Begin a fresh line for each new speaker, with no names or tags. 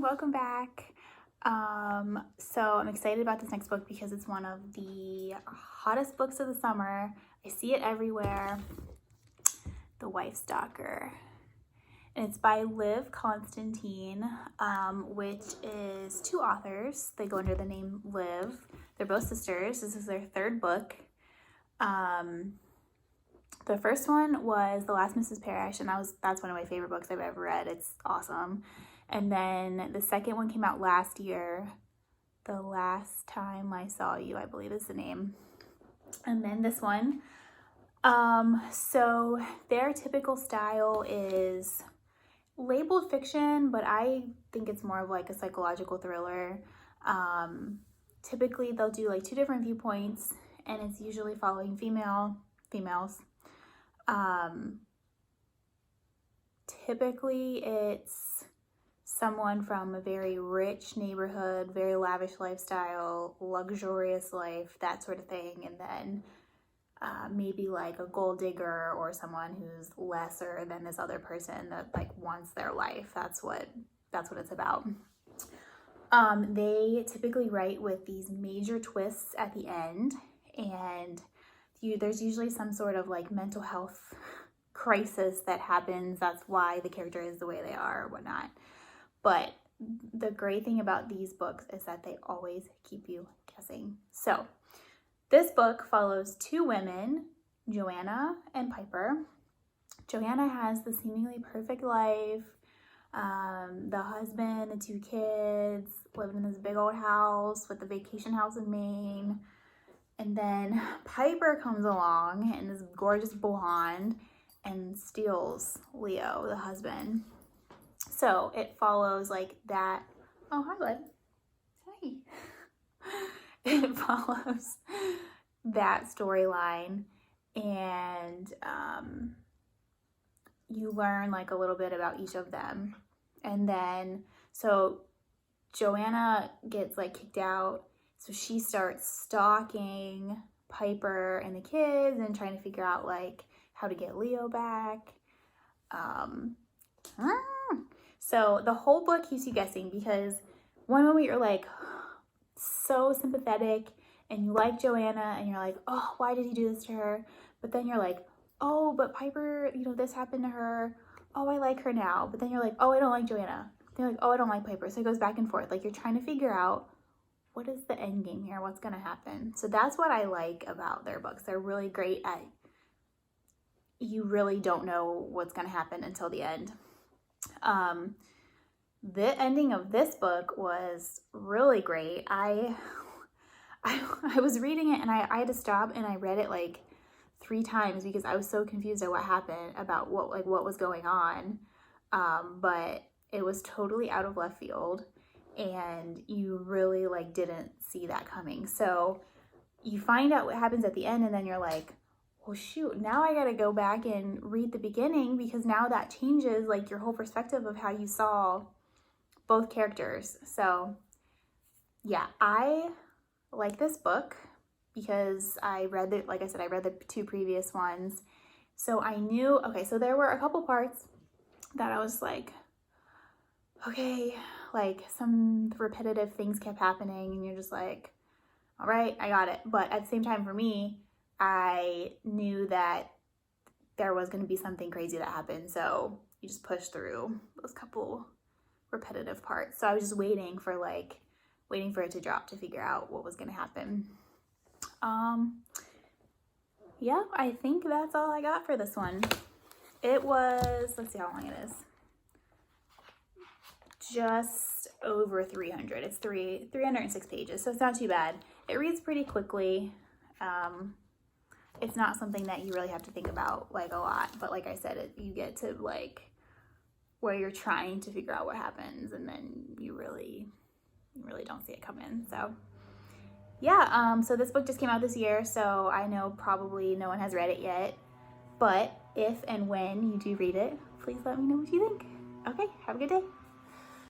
welcome back. So I'm excited about this next book because it's one of the hottest books of the summer. I see it everywhere. The Wife Stalker. And it's by Liv Constantine, which is two authors. They go under the name Liv. They're both sisters. This is their third book. The first one was The Last Mrs. Parrish, and that's one of my favorite books I've ever read. It's awesome. And then the second one came out last year. The Last Time I Saw You, I believe is the name. And then this one. So their typical style is labeled fiction, but I think it's more of like a psychological thriller. Typically they'll do like two different viewpoints, and it's usually following females. Typically it's someone from a very rich neighborhood, very lavish lifestyle, luxurious life, that sort of thing, and then maybe like a gold digger or someone who's lesser than this other person that like wants their life. That's what it's about. They typically write with these major twists at the end, and there's usually some sort of like mental health crisis that happens. That's why the character is the way they are or whatnot. But the great thing about these books is that they always keep you guessing. So this book follows two women, Joanna and Piper. Joanna has the seemingly perfect life. The husband, the two kids, living in this big old house with the vacation house in Maine. And then Piper comes along and is gorgeous blonde and steals Leo, the husband. So it follows like that. Oh, hi, bud. Hi. It follows that storyline, and you learn like a little bit about each of them. And then, so Joanna gets like kicked out. So she starts stalking Piper and the kids and trying to figure out like how to get Leo back. So the whole book keeps you guessing, because one moment you're like so sympathetic and you like Joanna and you're like, oh, why did he do this to her? But then you're like, oh, but Piper, this happened to her. Oh, I like her now. But then you're like, oh, I don't like Joanna. Then you're like, oh, I don't like Piper. So it goes back and forth. Like you're trying to figure out, what is the end game here? What's going to happen? So that's what I like about their books. They're really great at, you really don't know what's going to happen until the end. The ending of this book was really great. I was reading it and I had to stop and I read it like 3 times because I was so confused at what happened, about what was going on. But it was totally out of left field, and you really like didn't see that coming. So you find out what happens at the end, and then you're like, well, shoot, now I gotta go back and read the beginning, because now that changes like your whole perspective of how you saw both characters. So yeah, I like this book because I read I read the 2 previous ones. So I knew, okay, so there were a couple parts that I was like, okay, like some repetitive things kept happening and you're just like, all right, I got it. But at the same time, for me, I knew that there was going to be something crazy that happened. So you just push through those couple repetitive parts. So I was just waiting for it to drop to figure out what was going to happen. Yeah, I think that's all I got for this one. It was, let's see how long it is. Just over 300. It's 306 pages, so it's not too bad. It reads pretty quickly. It's not something that you really have to think about like a lot, but like I said, you get to like where you're trying to figure out what happens, and then you really don't see it come in. So yeah, so this book just came out this year, so I know probably no one has read it yet, but if and when you do read it, please let me know what you think. Okay, have a good day.